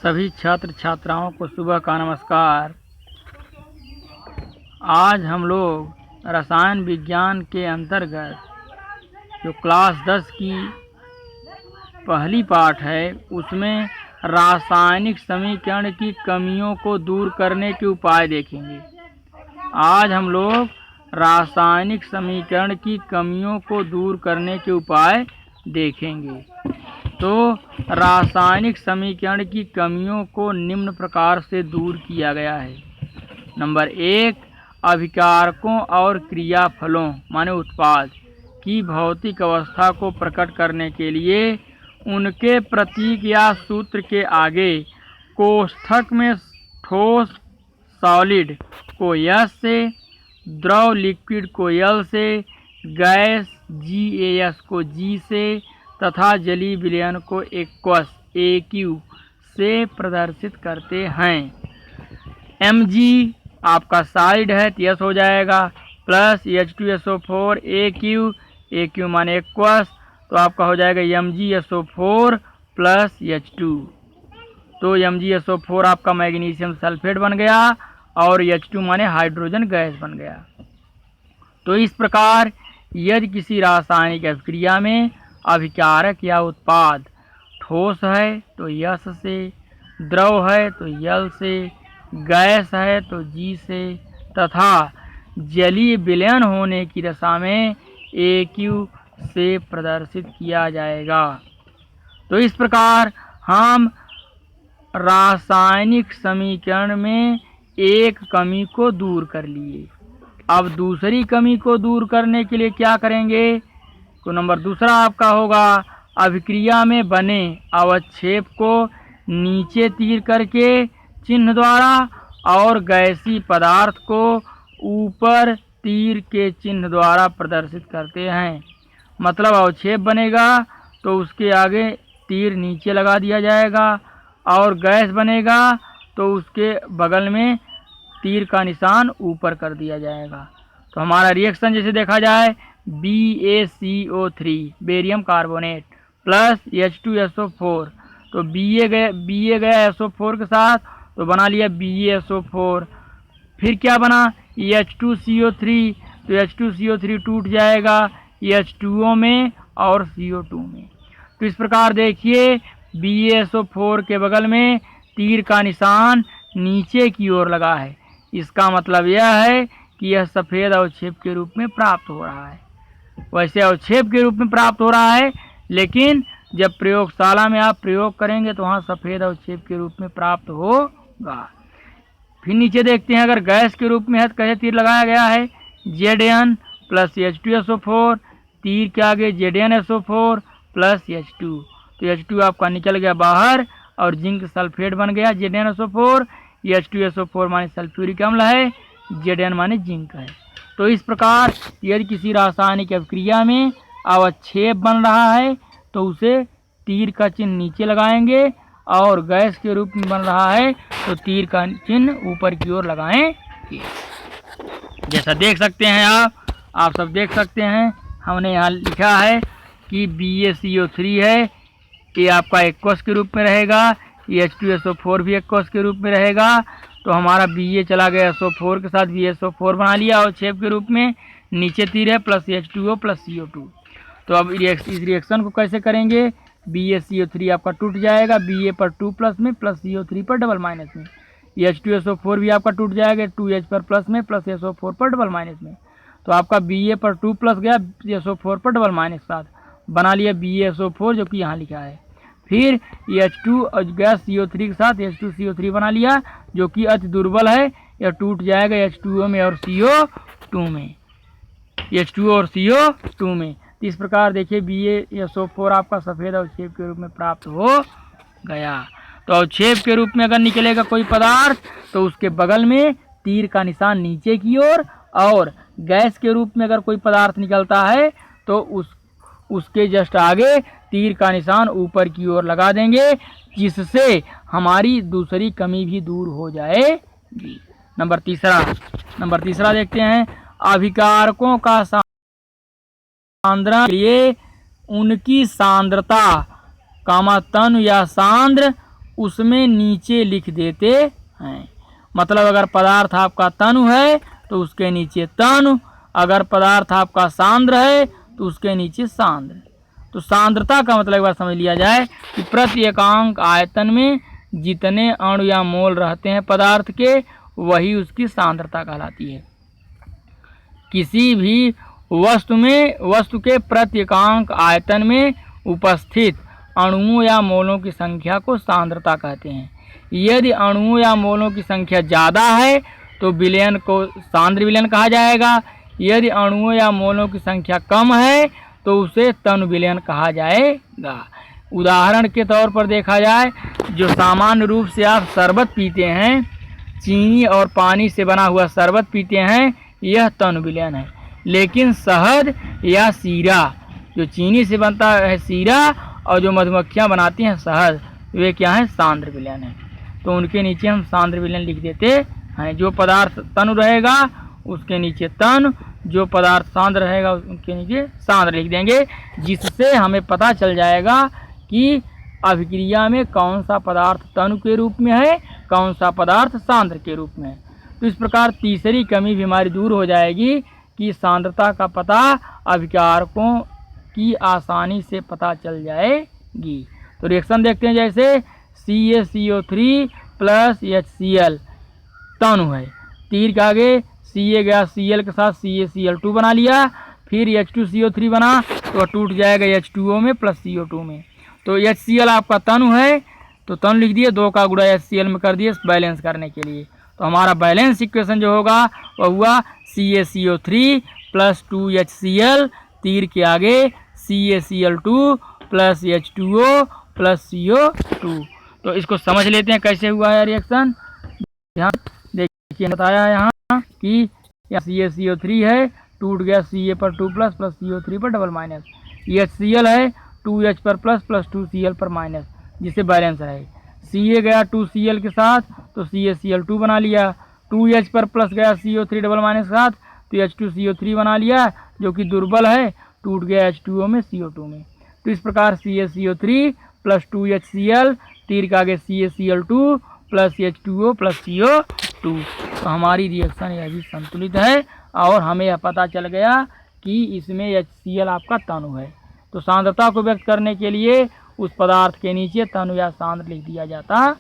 सभी छात्र छात्राओं को सुबह का नमस्कार। आज हम लोग रसायन विज्ञान के अंतर्गत जो क्लास 10 की पहली पाठ है उसमें रासायनिक समीकरण की कमियों को दूर करने के उपाय देखेंगे। आज हम लोग रासायनिक समीकरण की कमियों को दूर करने के उपाय देखेंगे। तो रासायनिक समीकरण की कमियों को निम्न प्रकार से दूर किया गया है। नंबर 1, अभिकारकों और क्रियाफलों माने उत्पाद की भौतिक अवस्था को प्रकट करने के लिए उनके प्रतीक या सूत्र के आगे कोष्ठक में ठोस सॉलिड को एस से, द्रव लिक्विड को एल से, गैस GAS को G से तथा जलीय विलयन को एक्वस AQ से प्रदर्शित करते हैं। Mg आपका साइड है तो यस हो जाएगा, प्लस H2SO4 AQ माने एक्वस तो आपका हो जाएगा MgSO4 प्लस H2। तो MgSO4 आपका मैग्नीशियम सल्फेट बन गया और H2 माने हाइड्रोजन गैस बन गया। तो इस प्रकार यदि किसी रासायनिक अभिक्रिया में अभिकारक या उत्पाद ठोस है तो यस से, द्रव है तो यल से, गैस है तो G से तथा जलीय विलयन होने की दशा में AQ से प्रदर्शित किया जाएगा। तो इस प्रकार हम रासायनिक समीकरण में एक कमी को दूर कर लिए। अब दूसरी कमी को दूर करने के लिए क्या करेंगे? तो नंबर दूसरा आपका होगा अभिक्रिया में बने अवक्षेप को नीचे तीर करके चिन्ह द्वारा और गैसीय पदार्थ को ऊपर तीर के चिन्ह द्वारा प्रदर्शित करते हैं। मतलब अवक्षेप बनेगा तो उसके आगे तीर नीचे लगा दिया जाएगा और गैस बनेगा तो उसके बगल में तीर का निशान ऊपर कर दिया जाएगा। तो हमारा रिएक्शन जैसे देखा जाए BaCO3 barium carbonate plus H2SO4 तो Ba गया SO4 के साथ तो बना लिया BaSO4। फिर क्या बना H2CO3 तो H2CO3 टूट जाएगा H2O में और CO2 में। तो इस प्रकार देखिए BaSO4 के बगल में तीर का निशान नीचे की ओर लगा है। इसका मतलब यह है कि यह सफ़ेद अवक्षेप के रूप में प्राप्त हो रहा है। वैसे अवक्षेप के रूप में प्राप्त हो रहा है, लेकिन जब प्रयोगशाला में आप प्रयोग करेंगे तो वहाँ सफ़ेद अवक्षेप के रूप में प्राप्त होगा। फिर नीचे देखते हैं अगर गैस के रूप में है तो कैसे तीर लगाया गया है Zn प्लस H2SO4 तीर के आगे ZnSO4 प्लस H2 तो H2 आपका निकल गया बाहर और जिंक सल्फेट बन गया ZnSO4। H2SO4 माने सल्फ्यूरिक अम्ल है, Zn माने जिंक है। तो इस प्रकार यदि किसी रासायनिक अभिक्रिया में अवक्षेप बन रहा है तो उसे तीर का चिन्ह नीचे लगाएंगे और गैस के रूप में बन रहा है तो तीर का चिन्ह ऊपर की ओर लगाएंगे। जैसा देख सकते हैं आप सब देख सकते हैं हमने यहाँ लिखा है कि BaCO3 है, ये आपका एक्वस के रूप में रहेगा, H2SO4 भी एक्वस के रूप में रहेगा। तो हमारा Ba चला गया SO4 के साथ BaSO4 बना लिया और अवक्षेप के रूप में नीचे तीर है प्लस H2O प्लस CO2। तो अब इस रिएक्शन को कैसे करेंगे? BaCO3 आपका टूट जाएगा Ba पर 2 प्लस में प्लस CO3 पर डबल माइनस में। H2SO4 भी आपका टूट जाएगा 2H पर प्लस में प्लस SO4 पर डबल माइनस में। तो आपका Ba पर 2 प्लस गया SO4 पर डबल माइनस के साथ बना लिया BaSO4 जो कि यहाँ लिखा है। फिर H2 और गैस CO3 के साथ H2CO3 बना लिया जो कि अति दुर्बल है, यह टूट जाएगा H2O में और CO2 में, H2O और CO2 में। तो इस प्रकार देखिए BaSO4 आपका सफ़ेद अवक्षेप के रूप में प्राप्त हो गया। तो अवक्षेप के रूप में अगर निकलेगा कोई पदार्थ तो उसके बगल में तीर का निशान नीचे की ओर और गैस के रूप में अगर कोई पदार्थ निकलता है तो उसके जस्ट आगे तीर का निशान ऊपर की ओर लगा देंगे, जिससे हमारी दूसरी कमी भी दूर हो जाएगी। नंबर तीसरा देखते हैं अभिकारकों का सांद्रण के लिए उनकी सांद्रता तनु या सांद्र उसमें नीचे लिख देते हैं। मतलब अगर पदार्थ आपका तनु है तो उसके नीचे तनु, अगर पदार्थ आपका सांद्र है तो उसके नीचे सांद्र। तो सांद्रता का मतलब एक बार समझ लिया जाए कि प्रति एकांक आयतन में जितने अणु या मोल रहते हैं पदार्थ के, वही उसकी सांद्रता कहलाती है। किसी भी वस्तु के प्रति एकांक आयतन में उपस्थित अणुओं या मोलों की संख्या को सांद्रता कहते हैं। यदि अणुओं या मोलों की संख्या ज़्यादा है तो विलयन को सांद्र विलयन कहा जाएगा। यदि अणुओं या मोलों की संख्या कम है तो उसे तनु विलयन कहा जाएगा। उदाहरण के तौर पर देखा जाए, जो सामान्य रूप से आप शरबत पीते हैं, चीनी और पानी से बना हुआ शरबत पीते हैं, यह तनु विलयन है। लेकिन शहद या शीरा, जो चीनी से बनता है शीरा, और जो मधुमक्खियाँ बनाती हैं शहद, वे क्या हैं? सांद्र विलयन है। तो उनके नीचे हम सांद्र विलयन लिख देते हैं। जो पदार्थ तनु रहेगा उसके नीचे तनु, जो पदार्थ सांद्र रहेगा उनके नीचे सांद्र लिख देंगे, जिससे हमें पता चल जाएगा कि अभिक्रिया में कौन सा पदार्थ तनु के रूप में है, कौन सा पदार्थ सांद्र के रूप में है। तो इस प्रकार तीसरी कमी भी हमारी दूर हो जाएगी कि सांद्रता का पता अभिकारकों की आसानी से पता चल जाएगी। तो रिएक्शन देखते हैं, जैसे CaCO3 प्लस HCl तनु है, तीर के आगे Ca गया Cl के साथ CaCl2 बना लिया, फिर H2CO3 बना तो टूट जाएगा H2O में प्लस CO2 में। तो HCl आपका तनु है तो तनु लिख दिए, 2 का गुणा HCl में कर दिए बैलेंस करने के लिए। तो हमारा बैलेंस इक्वेशन जो होगा वह हुआ CaCO3 प्लस 2HCl, तीर के आगे CaCl2 plus H2O plus CO2। तो इसको समझ लेते हैं कैसे हुआ है रिएक्शन। ध्यान देखिए, बताया यहाँ कि CaCO3 है, टूट गया Ca पर 2 प्लस प्लस CO3 पर डबल माइनस, HCl है 2H पर प्लस प्लस 2Cl पर माइनस, जिससे बैलेंस रहे। Ca गया 2Cl के साथ तो CaCl2 बना लिया, 2H पर प्लस गया CO3 डबल माइनस के साथ तो H2CO3 बना लिया, जो कि दुर्बल है, टूट गया H2O में CO2 में। तो इस प्रकार CaCO3 प्लस 2HCl, तीर के आगे CaCl2 plus H2O plus CO2। तो हमारी रिएक्शन यह भी संतुलित है और हमें यह पता चल गया कि इसमें HCl आपका तनु है। तो सांद्रता को व्यक्त करने के लिए उस पदार्थ के नीचे तनु या सांद्र लिख दिया जाता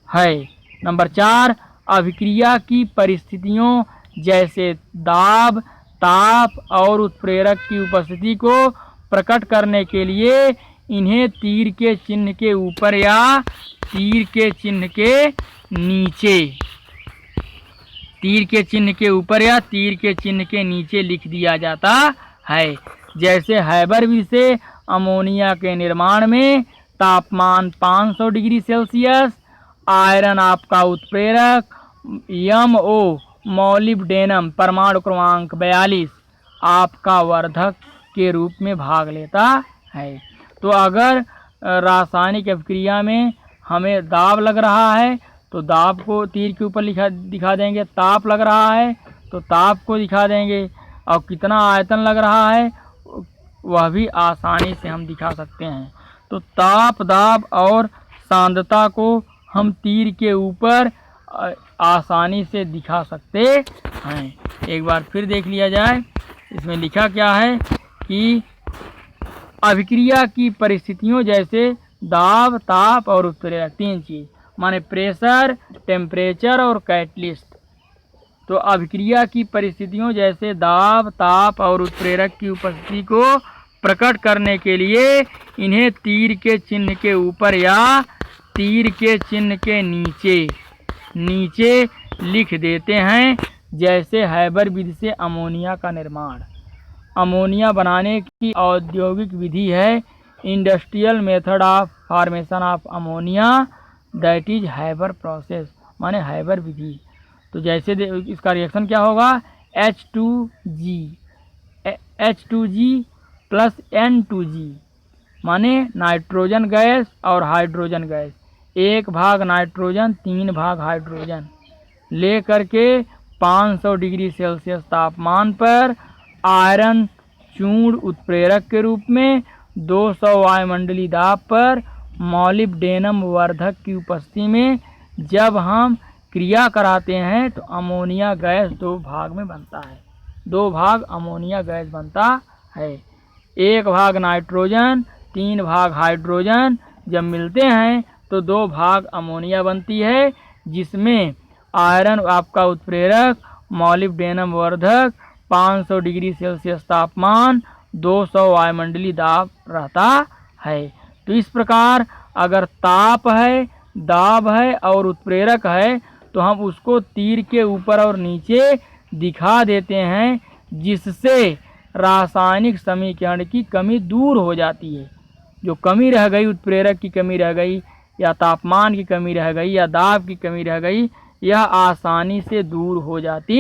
है। नंबर 4, अभिक्रिया की परिस्थितियों जैसे दाब, ताप और उत्प्रेरक की उपस्थिति को प्रकट करने के लिए इन्हें तीर के चिन्ह के ऊपर या तीर के चिन्ह के नीचे, तीर के चिन्ह के ऊपर या तीर के चिन्ह के नीचे लिख दिया जाता है। जैसे हैबर विधि से अमोनिया के निर्माण में तापमान 500 डिग्री सेल्सियस, आयरन आपका उत्प्रेरक, MO मॉलिब्डेनम परमाणु क्रमांक 42 आपका वर्धक के रूप में भाग लेता है। तो अगर रासायनिक अभिक्रिया में हमें दाब लग रहा है तो दाब को तीर के ऊपर दिखा देंगे, ताप लग रहा है तो ताप को दिखा देंगे, और कितना आयतन लग रहा है वह भी आसानी से हम दिखा सकते हैं। तो ताप, दाब और सांद्रता को हम तीर के ऊपर आसानी से दिखा सकते हैं। एक बार फिर देख लिया जाए, इसमें लिखा क्या है कि अभिक्रिया की परिस्थितियों जैसे दाब, ताप और उत्प्रेरक, 3 चीज़ माने प्रेशर, टेम्परेचर और कैटलिस्ट। तो अभिक्रिया की परिस्थितियों जैसे दाब, ताप और उत्प्रेरक की उपस्थिति को प्रकट करने के लिए इन्हें तीर के चिन्ह के ऊपर या तीर के चिन्ह के नीचे लिख देते हैं। जैसे हैबर विधि से अमोनिया का निर्माण, अमोनिया बनाने की औद्योगिक विधि है industrial method of formation of ammonia, that is Haber process, माने हैबर विधि। तो जैसे इसका रिएक्शन क्या होगा, H2G प्लस N2G माने नाइट्रोजन गैस और हाइड्रोजन गैस, 1 भाग नाइट्रोजन 3 भाग हाइड्रोजन ले करके 500 डिग्री सेल्सियस तापमान पर आयरन चूर्ण उत्प्रेरक के रूप में 200 वायुमंडलीय दाब पर मॉलिब्डेनम वर्धक की उपस्थिति में जब हम क्रिया कराते हैं तो अमोनिया गैस 2 भाग में बनता है। 2 भाग अमोनिया गैस बनता है। 1 भाग नाइट्रोजन, 3 भाग हाइड्रोजन जब मिलते हैं तो 2 भाग अमोनिया बनती है, जिसमें आयरन आपका उत्प्रेरक, मॉलिब्डेनम वर्धक, 500 डिग्री सेल्सियस तापमान, 200 वायुमंडलीय दाब रहता है। तो इस प्रकार अगर ताप है, दाब है और उत्प्रेरक है तो हम उसको तीर के ऊपर और नीचे दिखा देते हैं, जिससे रासायनिक समीकरण की कमी दूर हो जाती है। जो कमी रह गई, उत्प्रेरक की कमी रह गई या तापमान की कमी रह गई या दाब की कमी रह गई, यह आसानी से दूर हो जाती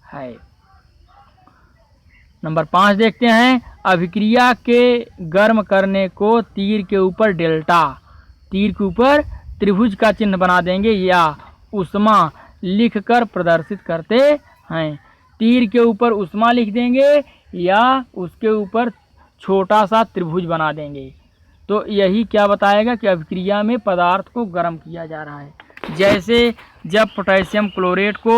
है। नंबर 5 देखते हैं। अभिक्रिया के गर्म करने को तीर के ऊपर डेल्टा, तीर के ऊपर त्रिभुज का चिन्ह बना देंगे या उष्मा लिखकर प्रदर्शित करते हैं। तीर के ऊपर उष्मा लिख देंगे या उसके ऊपर छोटा सा त्रिभुज बना देंगे। तो यही क्या बताएगा कि अभिक्रिया में पदार्थ को गर्म किया जा रहा है। जैसे जब पोटेशियम क्लोरेट को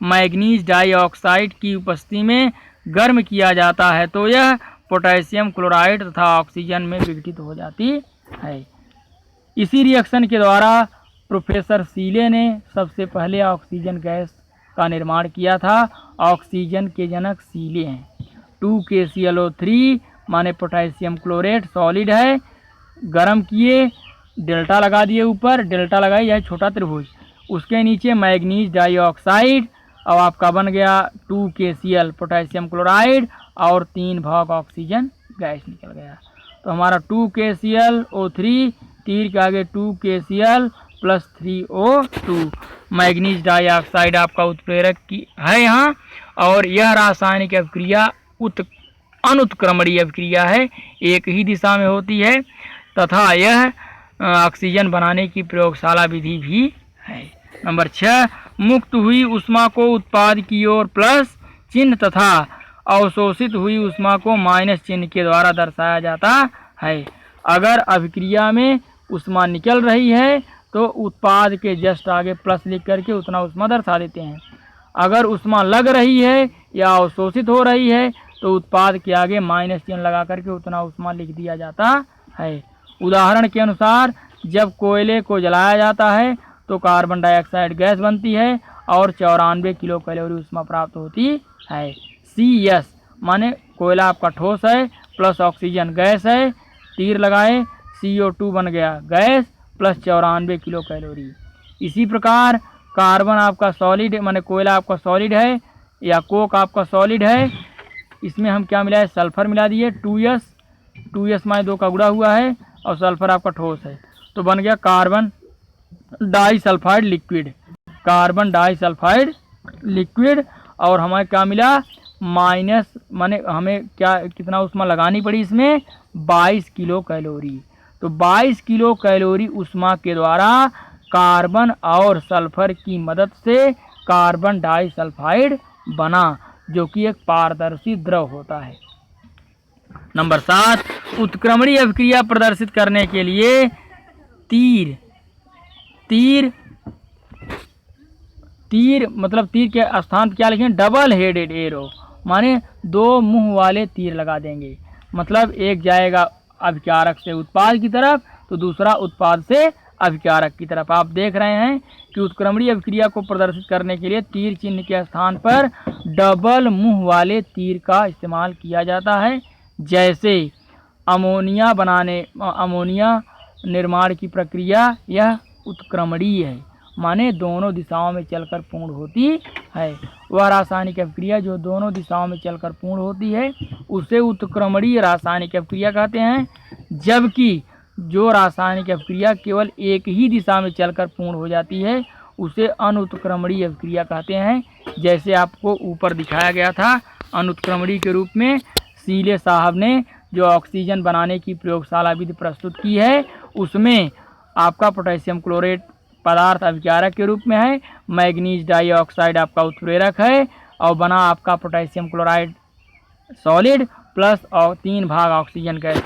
मैग्नीज डाइऑक्साइड की उपस्थिति में गर्म किया जाता है तो यह पोटेशियम क्लोराइड तथा ऑक्सीजन में विघटित हो जाती है। इसी रिएक्शन के द्वारा प्रोफेसर सीले ने सबसे पहले ऑक्सीजन गैस का निर्माण किया था। ऑक्सीजन के जनक सीले हैं। 2KClO3 माने पोटेशियम क्लोरेट सॉलिड है, गर्म किए, डेल्टा लगा दिए, ऊपर डेल्टा लगाई यह छोटा त्रिभुज, उसके नीचे मैग्नीज डाइऑक्साइड और आपका बन गया 2KCl पोटेशियम क्लोराइड और 3 भाग ऑक्सीजन गैस निकल गया। तो हमारा 2KClO3 तीर के आगे 2KCl + 3O2 मैग्नीज डाइऑक्साइड आपका उत्प्रेरक की है यहाँ। और यह रासायनिक अभिक्रिया अनुत्क्रमणीय अभिक्रिया है, एक ही दिशा में होती है तथा यह ऑक्सीजन बनाने की प्रयोगशाला विधि भी है। नंबर 6 मुक्त हुई ऊष्मा को उत्पाद की ओर प्लस चिन्ह तथा अवशोषित हुई ऊष्मा को माइनस चिन्ह के द्वारा दर्शाया जाता है। अगर अभिक्रिया में ऊष्मा निकल रही है तो उत्पाद के जस्ट आगे प्लस लिख करके उतना ऊष्मा दर्शा देते हैं। अगर ऊष्मा लग रही है या अवशोषित हो रही है तो उत्पाद के आगे माइनस चिन्ह लगा करके उतना ऊष्मा लिख दिया जाता है। उदाहरण के अनुसार जब कोयले को जलाया जाता है तो कार्बन डाइऑक्साइड गैस बनती है और 94 किलो कैलोरी ऊष्मा प्राप्त होती है। CS माने कोयला आपका ठोस है प्लस ऑक्सीजन गैस है, तीर लगाए CO2 बन गया गैस प्लस 94 किलो कैलोरी। इसी प्रकार कार्बन आपका सॉलिड माने कोयला आपका सॉलिड है या कोक आपका सॉलिड है, इसमें हम क्या मिलाए, सल्फर मिला दिए 2S माने 2 का गुणा हुआ है और सल्फर आपका ठोस है तो बन गया carbon disulphide liquid, carbon disulphide liquid. और हमें क्या मिला, माइनस माने हमें क्या कितना ऊष्मा लगानी पड़ी इसमें, 22 किलो कैलोरी। तो 22 किलो कैलोरी ऊष्मा के द्वारा कार्बन और सल्फर की मदद से कार्बन डाइसल्फाइड बना, जो कि एक पारदर्शी द्रव होता है। नंबर 7 उत्क्रमणीय अभिक्रिया प्रदर्शित करने के लिए तीर मतलब तीर के स्थान पर क्या लिखें, डबल हेडेड एरो माने 2 मुंह वाले तीर लगा देंगे। मतलब एक जाएगा अभिकारक से उत्पाद की तरफ तो दूसरा उत्पाद से अभिकारक की तरफ। आप देख रहे हैं कि उत्क्रमणीय अभिक्रिया को प्रदर्शित करने के लिए तीर चिन्ह के स्थान पर डबल मुंह वाले तीर का इस्तेमाल किया जाता है। जैसे अमोनिया निर्माण की प्रक्रिया यह उत्क्रमणीय है माने दोनों दिशाओं में चलकर पूर्ण होती है। वह रासायनिक अभिक्रिया जो दोनों दिशाओं में चलकर पूर्ण होती है उसे उत्क्रमणीय रासायनिक अभिक्रिया कहते हैं। जबकि जो रासायनिक अभिक्रिया केवल एक ही दिशा में चलकर पूर्ण हो जाती है उसे अनुत्क्रमणीय अभिक्रिया कहते हैं। जैसे आपको ऊपर दिखाया गया था, अनुत्क्रमणीय के रूप में सीले साहब ने जो ऑक्सीजन बनाने की प्रयोगशाला विधि प्रस्तुत की है उसमें आपका पोटेशियम क्लोरेट पदार्थ अभिकारक के रूप में है, मैग्नीज डाइऑक्साइड आपका उत्प्रेरक है और बना आपका पोटेशियम क्लोराइड सॉलिड प्लस और 3 भाग ऑक्सीजन गैस।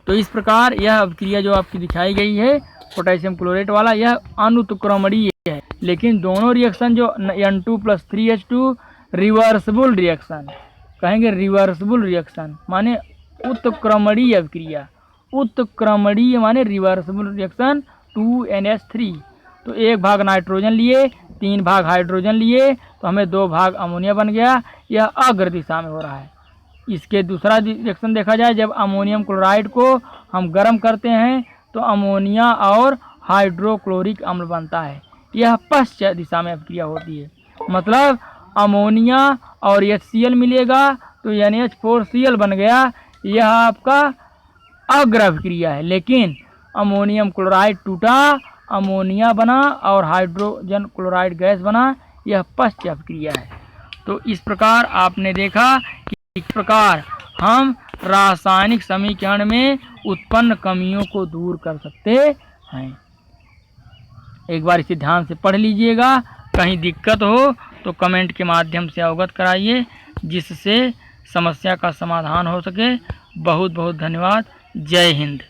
तो इस प्रकार यह अभिक्रिया जो आपकी दिखाई गई है पोटेशियम क्लोरेट वाला, यह अनुत्क्रमणीय है। लेकिन दोनों रिएक्शन जो N2+3H2 रिवर्सिबल रिएक्शन कहेंगे, रिवर्सिबल रिएक्शन माने उत्क्रमणीय अभिक्रिया, उत्क्रमणीय माने रिवर्सिबल रिएक्शन 2NH3। तो 1 भाग नाइट्रोजन लिए, 3 भाग हाइड्रोजन लिए, तो हमें 2 भाग अमोनिया बन गया। यह अग्र दिशा में हो रहा है। इसके दूसरा रिएक्शन देखा जाए, जब अमोनियम क्लोराइड को हम गर्म करते हैं तो अमोनिया और हाइड्रोक्लोरिक अम्ल बनता है। यह पश्चिम दिशा में अभिक्रिया होती है। मतलब अमोनिया और HCl मिलेगा तो NH4Cl बन गया। यह आपका अग्र अभिक्रिया है। लेकिन अमोनियम क्लोराइड टूटा, अमोनिया बना और हाइड्रोजन क्लोराइड गैस बना, यह पश्चिम अभिक्रिया है। तो इस प्रकार आपने देखा कि इस प्रकार हम रासायनिक समीकरण में उत्पन्न कमियों को दूर कर सकते हैं। एक बार इसे ध्यान से पढ़ लीजिएगा। कहीं दिक्कत हो तो कमेंट के माध्यम से अवगत कराइए, जिससे समस्या का समाधान हो सके। बहुत बहुत धन्यवाद। जय हिंद।